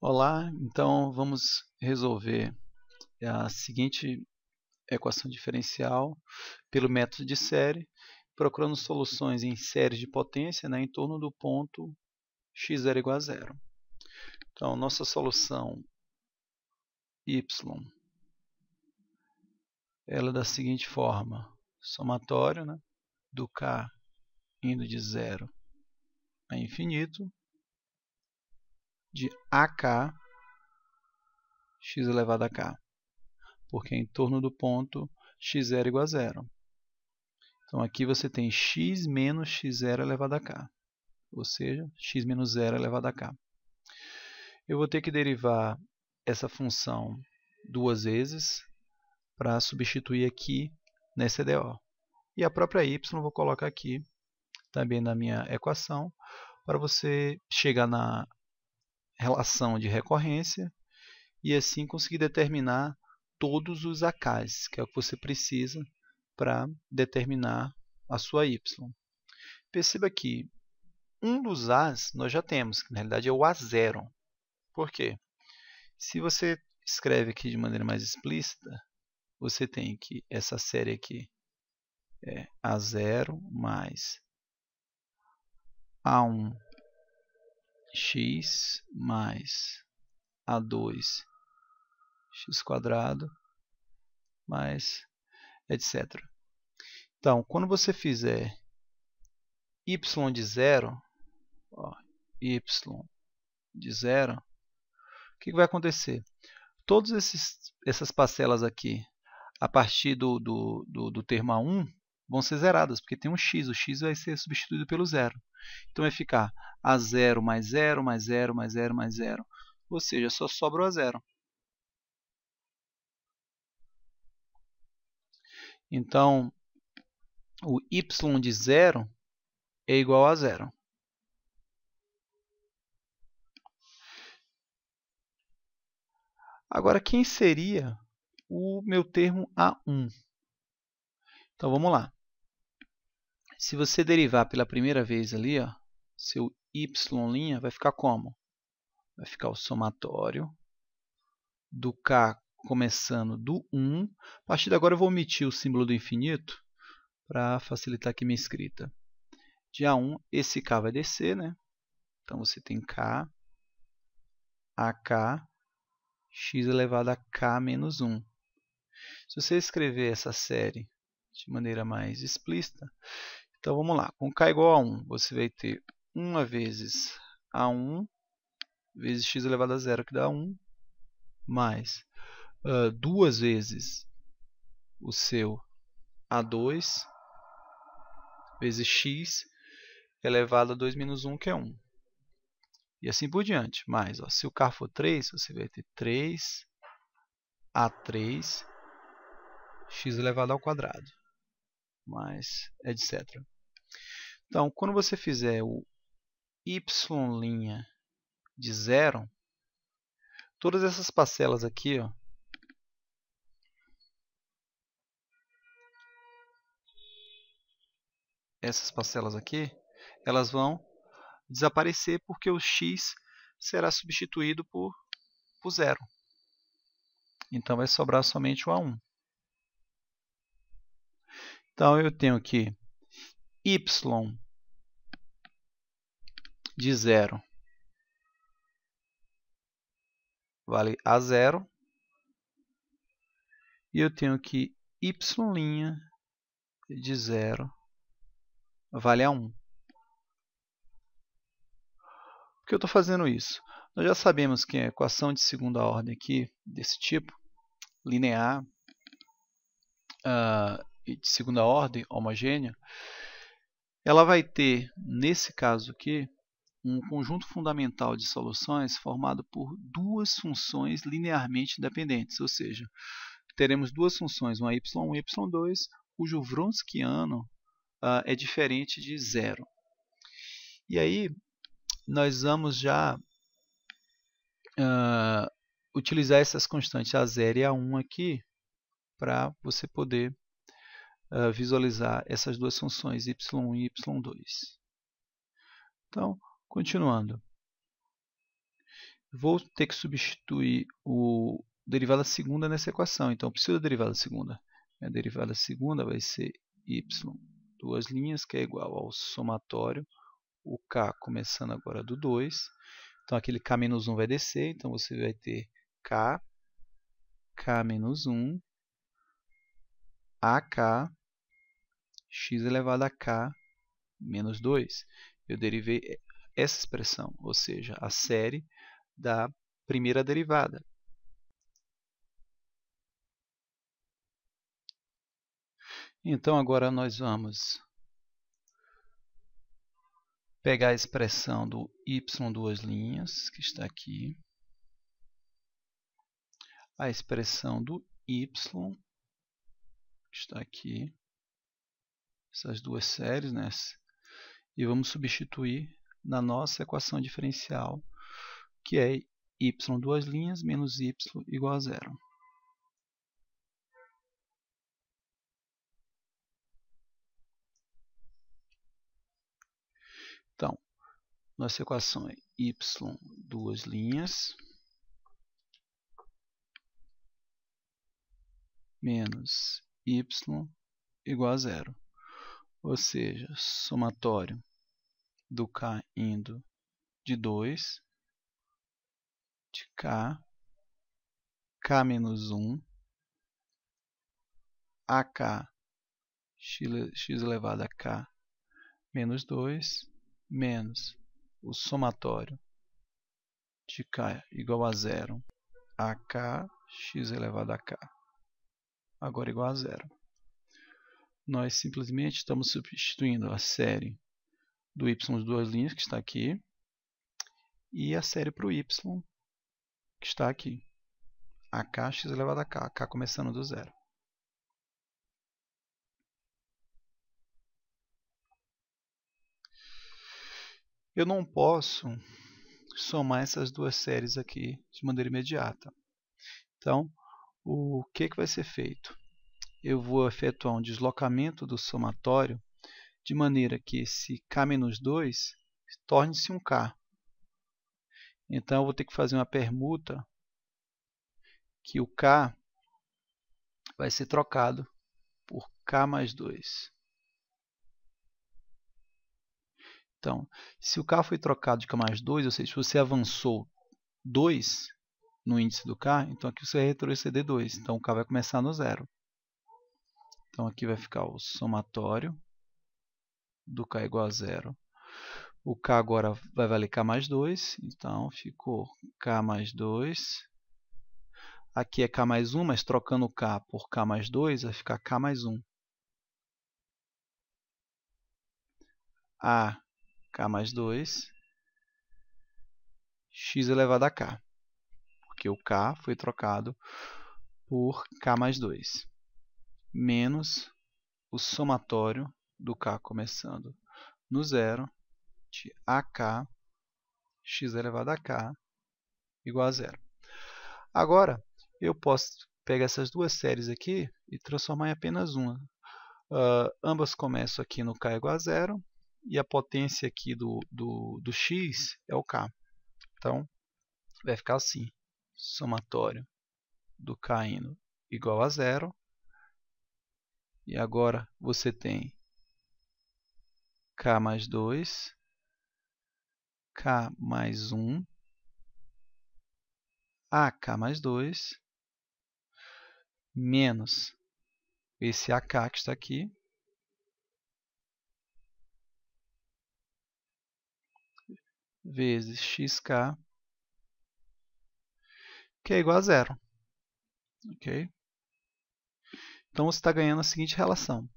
Olá, então vamos resolver a seguinte equação diferencial pelo método de série, procurando soluções em séries de potência, em torno do ponto x0 igual a zero. Então, nossa solução y ela é da seguinte forma: somatório, do k indo de zero a infinito, de ak x elevado a k, porque é em torno do ponto x0 igual a zero. Então, aqui você tem x menos x0 elevado a k, ou seja, x menos 0 elevado a k. Eu vou ter que derivar essa função duas vezes para substituir aqui nessa EDO. E a própria y eu vou colocar aqui também na minha equação, para você chegar na relação de recorrência e assim conseguir determinar todos os ak's, que é o que você precisa para determinar a sua y. Perceba que um dos a's nós já temos, que na realidade é o a0. Por quê? Se você escreve aqui de maneira mais explícita, você tem que essa série aqui é a0 mais a1x mais a2x² mais etc. Então, quando você fizer y de zero, y de zero, o que vai acontecer? Todas essas parcelas aqui, a partir do termo A1, vão ser zeradas, porque tem um x. O x vai ser substituído pelo zero. Então, vai ficar A0 mais 0, mais 0, mais 0, mais 0. Ou seja, só sobra o A0. Então, o y de 0 é igual a 0. Agora, quem seria o meu termo A1? Então, vamos lá. Se você derivar pela primeira vez ali, seu y' vai ficar como? Vai ficar o somatório do k começando do 1. A partir de agora eu vou omitir o símbolo do infinito para facilitar aqui minha escrita. De A1, esse k vai descer, Então você tem k, ak, x elevado a k menos 1. Se você escrever essa série de maneira mais explícita, então vamos lá, com k igual a 1, você vai ter 1 vezes a1 vezes x elevado a 0, que dá 1, mais 2 vezes o seu a2 vezes x elevado a 2 menos 1, que é 1. E assim por diante. Mais, se o k for 3, você vai ter 3a3 x elevado ao quadrado, mais etc. Então, quando você fizer o y' de 0, todas essas parcelas aqui, essas parcelas aqui, elas vão desaparecer porque o x será substituído por 0. Então, vai sobrar somente o A1. Então, eu tenho que y de 0 vale A0. E eu tenho que y' de 0 vale A1. Por que eu estou fazendo isso? Nós já sabemos que a equação de segunda ordem aqui, desse tipo, linear, e de segunda ordem, homogênea, ela vai ter, nesse caso aqui, um conjunto fundamental de soluções formado por duas funções linearmente independentes, ou seja, teremos duas funções, uma y1 e y2, cujo Wronskiano é diferente de zero. E aí, nós vamos já utilizar essas constantes A0 e A1 aqui para você poder visualizar essas duas funções, y1 e y2. Então, continuando. Vou ter que substituir o derivada segunda nessa equação. Então, eu preciso da derivada segunda. A derivada segunda vai ser y, duas linhas, que é igual ao somatório, o k começando agora do 2. Então, aquele k menos 1 vai descer, então você vai ter k menos 1, ak, x elevado a k menos 2. Eu derivei essa expressão, ou seja, a série da primeira derivada. Então, agora nós vamos pegar a expressão do y duas linhas, que está aqui, a expressão do y, que está aqui, essas duas séries, né? E vamos substituir na nossa equação diferencial, que é y duas linhas menos y igual a zero. Então, nossa equação é y duas linhas menos y igual a zero. Ou seja, somatório do k indo de 2, de k menos 1, ak x elevado a k menos 2, menos o somatório de k igual a zero, ak x elevado a k, agora igual a zero. Nós simplesmente estamos substituindo a série do y duas linhas, que está aqui, e a série para o y, que está aqui. ak x elevado a k começando do zero. Eu não posso somar essas duas séries aqui de maneira imediata. Então, o que vai ser feito? Eu vou efetuar um deslocamento do somatório de maneira que esse k menos 2 torne-se um k. Então, eu vou ter que fazer uma permuta que o k vai ser trocado por k mais 2. Então, se o k foi trocado de k mais 2, ou seja, se você avançou 2 no índice do k, então aqui você vai retroceder 2. Então, o k vai começar no zero. Então, aqui vai ficar o somatório do k igual a zero. O k agora vai valer k mais 2, então ficou k mais 2. Aqui é k mais 1, mas trocando o k por k mais 2, vai ficar k mais 1. A, k mais 2, x elevado a k, porque o k foi trocado por k mais 2, menos o somatório do k começando no zero, de ak x elevado a k igual a zero. Agora, eu posso pegar essas duas séries aqui e transformar em apenas uma. Ambas começam aqui no k igual a zero, e a potência aqui do x é o k. Então, vai ficar assim, somatório do k indo igual a zero. E agora você tem k mais 2, k mais 1, ak mais 2, menos esse ak que está aqui, vezes xk, que é igual a zero. Okay? Então, você está ganhando a seguinte relação,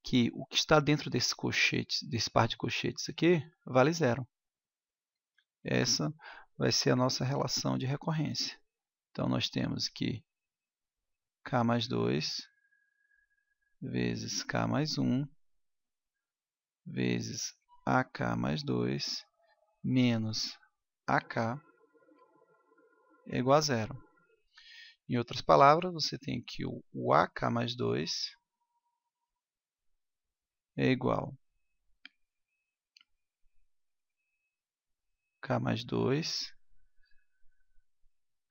que o que está dentro desse colchete, desse par de colchetes aqui, vale zero. Essa vai ser a nossa relação de recorrência. Então, nós temos que k mais 2 vezes k mais 1 vezes ak mais 2 menos ak é igual a zero. Em outras palavras, você tem que o ak mais 2 é igual a k mais 2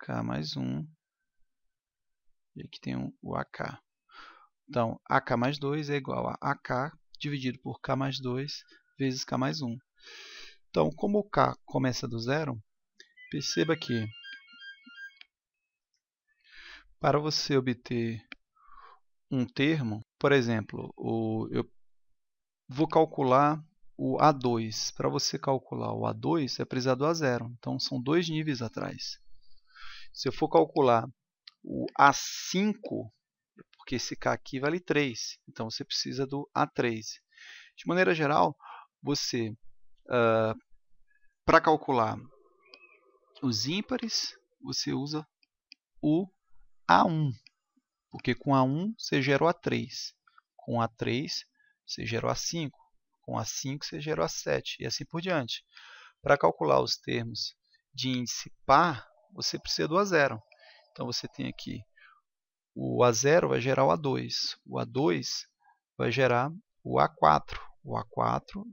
K mais 1. E aqui tem o AK. Então, AK mais 2 é igual a AK dividido por K mais 2 vezes K mais 1. Então, como o K começa do zero, perceba que para você obter um termo, por exemplo, eu vou calcular o A2. Para você calcular o A2, é precisar do A0. Então, são 2 níveis atrás. Se eu for calcular o A5, porque esse K aqui vale 3, então você precisa do A3. De maneira geral, você, para calcular os ímpares, você usa o A1, porque com A1 você gera o A3, com A3 você gera o A5, com A5 você gera o A7 e assim por diante. Para calcular os termos de índice par, você precisa do A0. Então você tem aqui o A0 vai gerar o A2, o A2 vai gerar o A4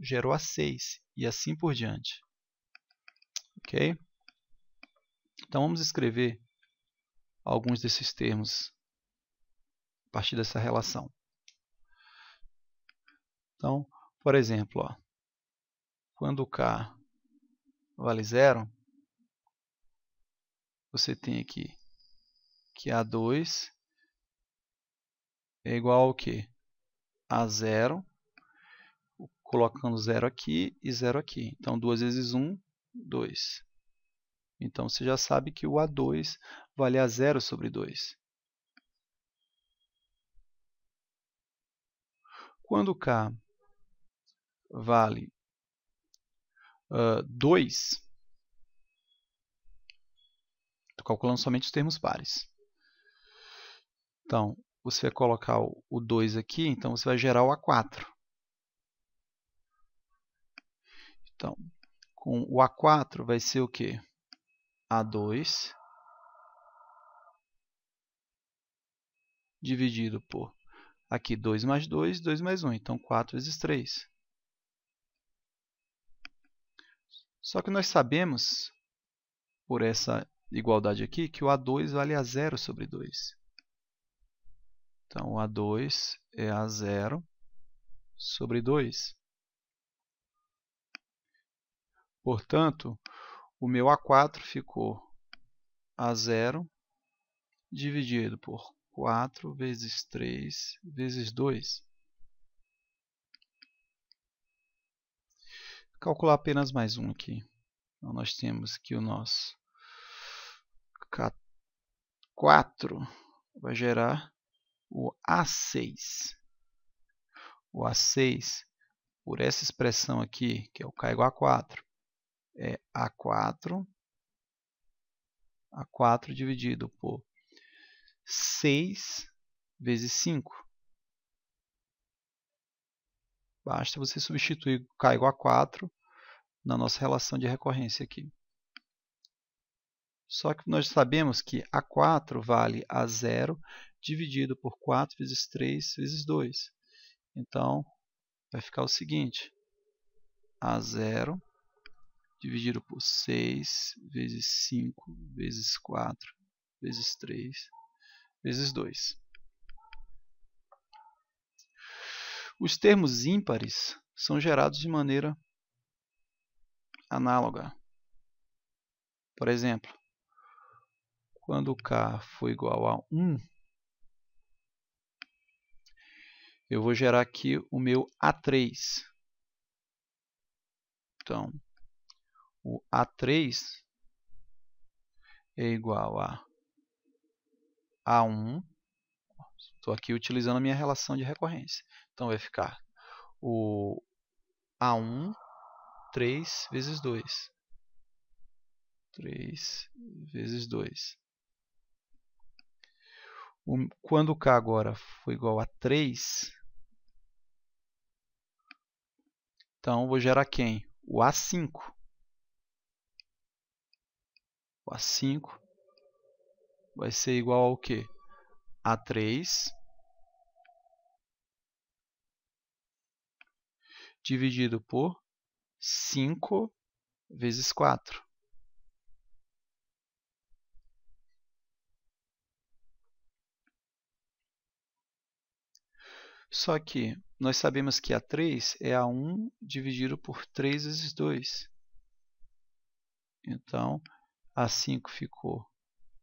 gera o A6 e assim por diante. Ok? Então vamos escrever alguns desses termos a partir dessa relação. Então, por exemplo, quando K vale 0, você tem aqui que A2 é igual ao quê? A 0, colocando 0 aqui e 0 aqui. Então, 2 vezes 1, 2. Então, você já sabe que o A2 vale a 0 sobre 2. Quando K vale 2, estou calculando somente os termos pares. Então, você vai colocar o 2 aqui, então você vai gerar o A4. Então, com o A4 vai ser o quê? A2 dividido por, aqui 2 mais 2, 2 mais 1, então 4 vezes 3. Só que nós sabemos, por essa igualdade aqui, que o A2 vale a 0 sobre 2. Então, o A2 é a 0 sobre 2. Portanto, o meu A4 ficou a 0 dividido por 4 vezes 3 vezes 2. Vou calcular apenas mais um aqui. Então, nós temos que o nosso K4 vai gerar o A6. O A6, por essa expressão aqui, que é o K igual a 4, é A4 dividido por 6 vezes 5. Basta você substituir K igual a 4 na nossa relação de recorrência aqui. Só que nós sabemos que A4 vale a 0 dividido por 4 vezes 3 vezes 2. Então, vai ficar o seguinte, A0 dividido por 6 vezes 5 vezes 4 vezes 3 vezes 2. Os termos ímpares são gerados de maneira análoga. Por exemplo, quando K for igual a 1, eu vou gerar aqui o meu A3. Então, o A3 é igual a A1. Estou aqui utilizando a minha relação de recorrência. Então, vai ficar o A1, 3 vezes 2. 3 vezes 2. Quando K agora for igual a 3, então vou gerar quem? O A5. O A5 vai ser igual ao quê? A3 dividido por 5 vezes 4. Só que nós sabemos que A3 é A1 dividido por 3 vezes 2. Então, A5 ficou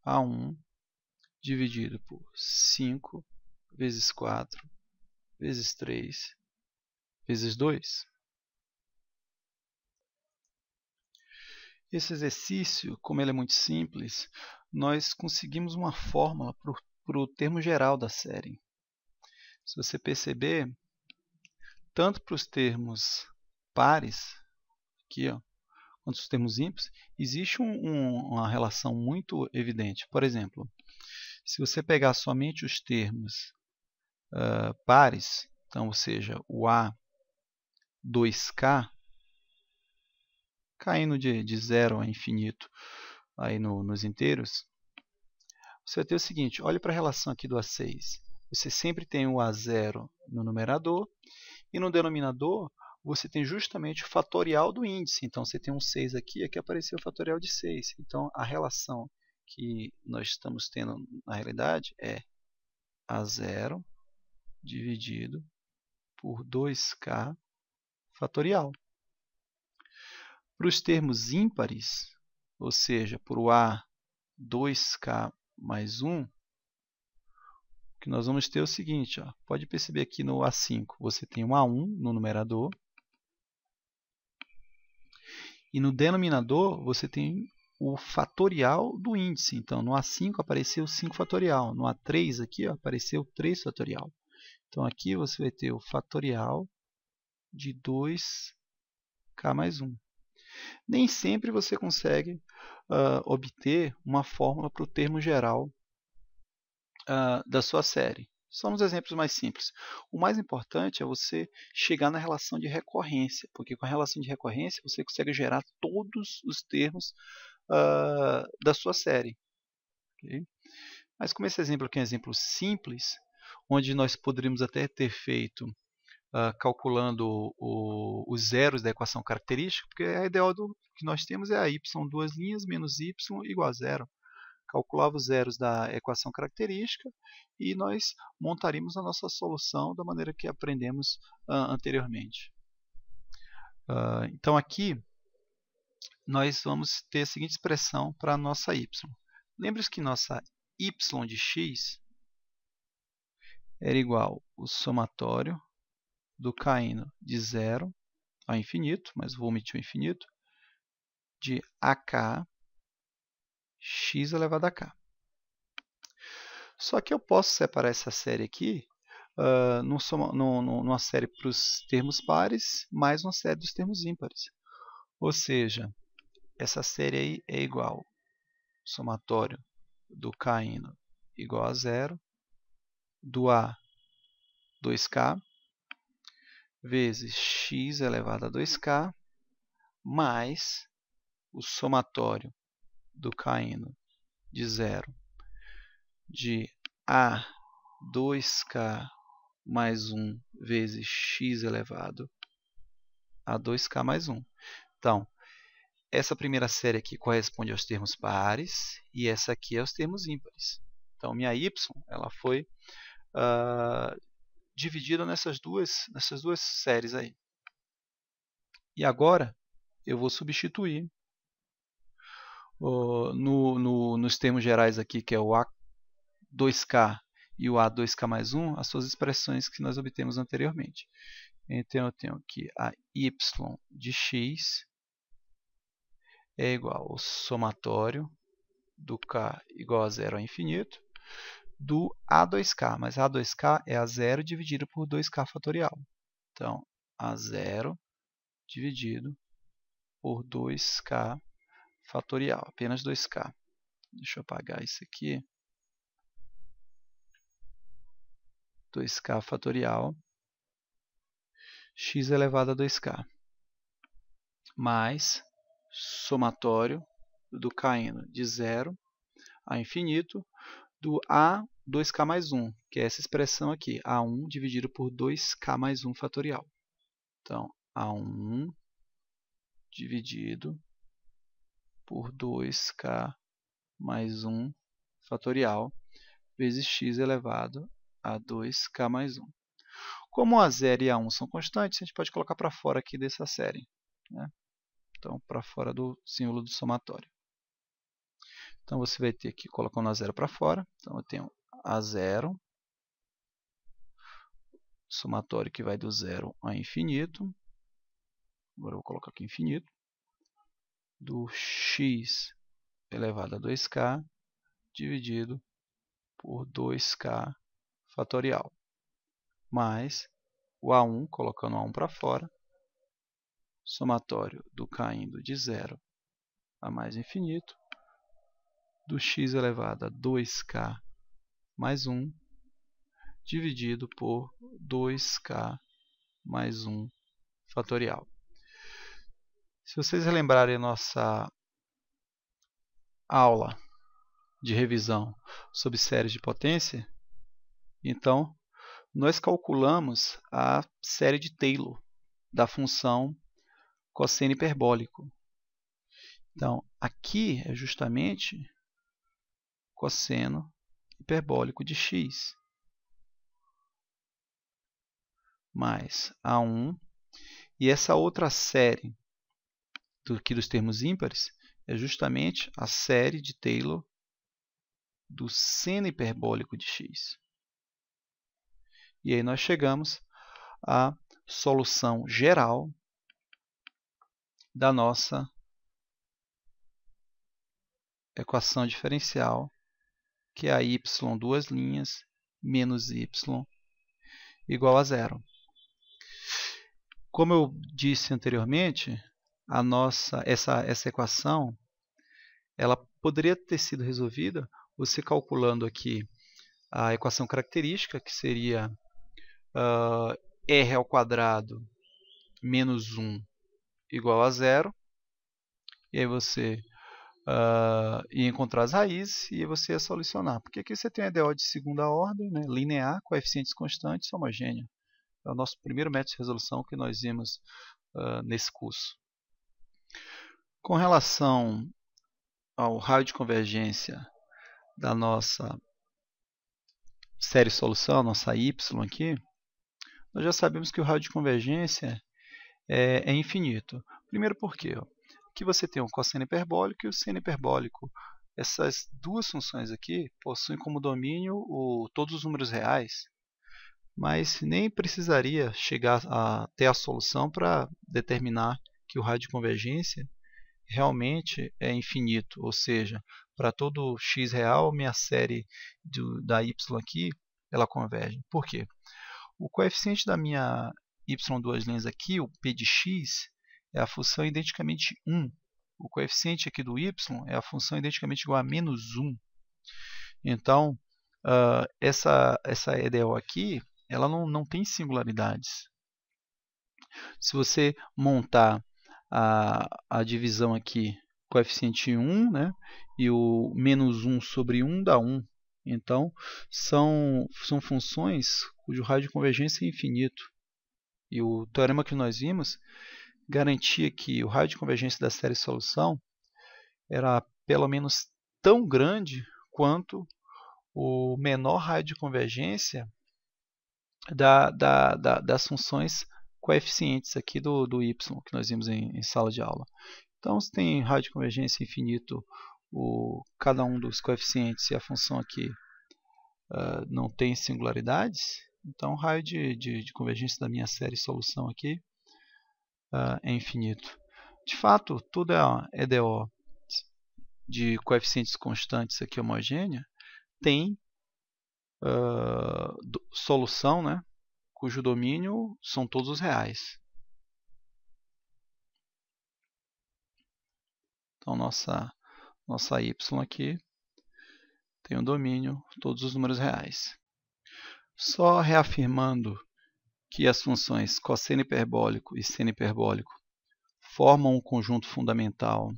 A1 dividido por 5 vezes 4 vezes 3 vezes 2. Esse exercício, como ele é muito simples, nós conseguimos uma fórmula para o termo geral da série. Se você perceber, tanto para os termos pares, aqui, ó, quanto os termos ímpares, existe uma relação muito evidente. Por exemplo, se você pegar somente os termos pares, então, ou seja, o A2K, caindo de 0 a infinito aí nos inteiros, você vai ter o seguinte, olhe para a relação aqui do A6. Você sempre tem o A0 no numerador e no denominador você tem justamente o fatorial do índice. Então, você tem um 6 aqui, aqui apareceu o fatorial de 6. Então, a relação que nós estamos tendo na realidade é A0 dividido por 2K fatorial. Para os termos ímpares, ou seja, por o A2K mais 1, o que nós vamos ter é o seguinte, ó, pode perceber aqui no A5, você tem um A1 no numerador, e no denominador você tem o fatorial do índice. Então, no A5 apareceu 5 fatorial, no A3 aqui ó, apareceu 3 fatorial. Então, aqui você vai ter o fatorial de 2K mais 1. Nem sempre você consegue obter uma fórmula para o termo geral da sua série. Só nos exemplos mais simples. O mais importante é você chegar na relação de recorrência, porque com a relação de recorrência você consegue gerar todos os termos da sua série. Okay? Mas como esse exemplo aqui é um exemplo simples, onde nós poderíamos até ter feito calculando os zeros da equação característica, porque a ideal que nós temos é a y duas linhas menos y igual a zero. Calculava os zeros da equação característica e nós montaríamos a nossa solução da maneira que aprendemos anteriormente. Então aqui nós vamos ter a seguinte expressão para a nossa y. Lembre-se que nossa y de x era igual ao somatório do caíno de 0 a infinito, mas vou omitir o infinito, de AK x elevado a k. Só que eu posso separar essa série aqui numa série para os termos pares, mais uma série dos termos ímpares. Ou seja, essa série aí é igual ao somatório do caíno igual a 0, do A 2K, vezes x elevado a 2K, mais o somatório do caíno de 0 de A 2K mais 1 vezes x elevado a 2K mais 1. Então, essa primeira série aqui corresponde aos termos pares e essa aqui aos termos ímpares. Então, minha y ela foi dividida nessas duas séries aí. E agora eu vou substituir nos termos gerais aqui, que é o A2K e o A2K mais 1, as suas expressões que nós obtemos anteriormente. Então, eu tenho aqui a y de x é igual ao somatório do k igual a 0 a infinito, do A2K, mas A2K é A0 dividido por 2K fatorial. Então, A0 dividido por 2K fatorial, apenas 2K. Deixa eu apagar isso aqui. 2K fatorial, x elevado a 2K, mais somatório do caíno de 0 a infinito, do A 2K mais 1, que é essa expressão aqui, A1 dividido por 2K mais 1 fatorial. Então, A1 dividido por 2K mais 1 fatorial vezes x elevado a 2K mais 1. Como A0 e A1 são constantes, a gente pode colocar para fora aqui dessa série, né? Então, para fora do símbolo do somatório. Então, você vai ter aqui, colocando A0 para fora. Então, eu tenho A0, somatório que vai do 0 a infinito. Agora eu vou colocar aqui infinito. Do x elevado a 2k dividido por 2k fatorial. Mais o A1, colocando o A1 para fora. Somatório do k indo de 0 a mais infinito. Do x elevado a 2k mais 1 dividido por 2k mais 1 fatorial. Se vocês relembrarem a nossa aula de revisão sobre séries de potência, então nós calculamos a série de Taylor da função cosseno hiperbólico. Então, aqui é justamente cosseno hiperbólico de x mais A1. E essa outra série aqui dos termos ímpares é justamente a série de Taylor do seno hiperbólico de x. E aí nós chegamos à solução geral da nossa equação diferencial, que é a y duas linhas menos y igual a 0. Como eu disse anteriormente, essa equação ela poderia ter sido resolvida você calculando aqui a equação característica, que seria r ao quadrado menos 1 igual a 0. E aí você ia encontrar as raízes e você ia solucionar. Porque aqui você tem a EDO de segunda ordem, né, linear, coeficientes constantes, homogênea. É o nosso primeiro método de resolução que nós vimos nesse curso. Com relação ao raio de convergência da nossa série solução, nossa y aqui, nós já sabemos que o raio de convergência é infinito. Primeiro porque aqui você tem o cosseno hiperbólico e o seno hiperbólico. Essas duas funções aqui possuem como domínio todos os números reais, mas nem precisaria chegar a ter a solução para determinar que o raio de convergência realmente é infinito, ou seja, para todo x real, minha série da y aqui, ela converge. Por quê? O coeficiente da minha y duas linhas aqui, o p de x, é a função identicamente 1. O coeficiente aqui do y é a função identicamente igual a menos 1. Então, essa EDO aqui, ela não tem singularidades. Se você montar a divisão aqui, coeficiente 1, né, e o menos 1 sobre 1 dá 1. Então, são funções cujo raio de convergência é infinito. E o teorema que nós vimos garantia que o raio de convergência da série solução era pelo menos tão grande quanto o menor raio de convergência das funções coeficientes aqui do y, que nós vimos em sala de aula. Então, se tem raio de convergência infinito, cada um dos coeficientes e a função aqui não tem singularidades, então o raio de convergência da minha série solução aqui é infinito. De fato, tudo é EDO de coeficientes constantes aqui homogênea, tem solução, né, cujo domínio são todos os reais. Então, nossa y aqui tem um domínio todos os números reais. Só reafirmando que as funções cosseno hiperbólico e seno hiperbólico formam um conjunto fundamental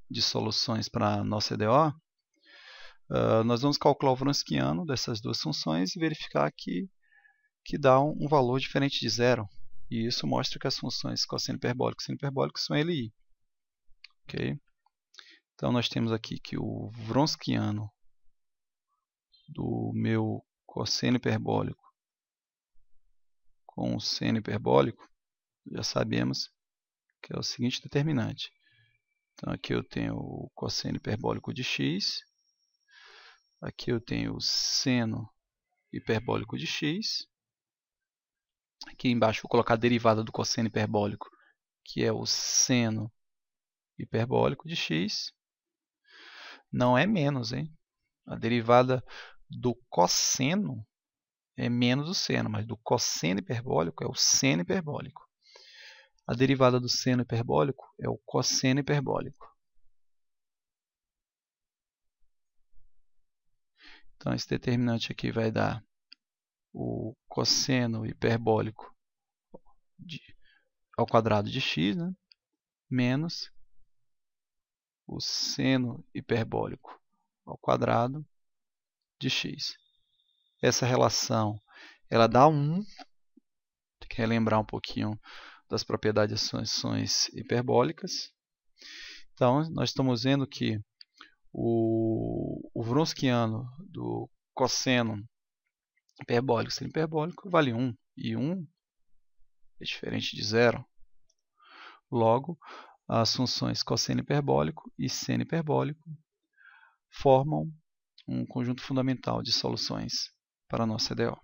de soluções para a nossa EDO, nós vamos calcular o Wronskiano dessas duas funções e verificar que dá um valor diferente de zero. E isso mostra que as funções cosseno hiperbólico e seno hiperbólico são LI. Okay? Então, nós temos aqui que o Wronskiano do meu cosseno hiperbólico com o seno hiperbólico, já sabemos que é o seguinte determinante. Então, aqui eu tenho o cosseno hiperbólico de x, aqui eu tenho o seno hiperbólico de x, aqui embaixo vou colocar a derivada do cosseno hiperbólico, que é o seno hiperbólico de x. Não é menos, hein? A derivada do cosseno é menos o seno, mas do cosseno hiperbólico é o seno hiperbólico. A derivada do seno hiperbólico é o cosseno hiperbólico. Então, esse determinante aqui vai dar o cosseno hiperbólico ao quadrado de x, né? Menos o seno hiperbólico ao quadrado de x. Essa relação ela dá 1. Tem que relembrar um pouquinho das propriedades das funções hiperbólicas. Então, nós estamos vendo que o Wronskiano do cosseno hiperbólico e seno hiperbólico vale 1. E 1 é diferente de 0. Logo, as funções cosseno hiperbólico e seno hiperbólico formam um conjunto fundamental de soluções para a nossa EDO.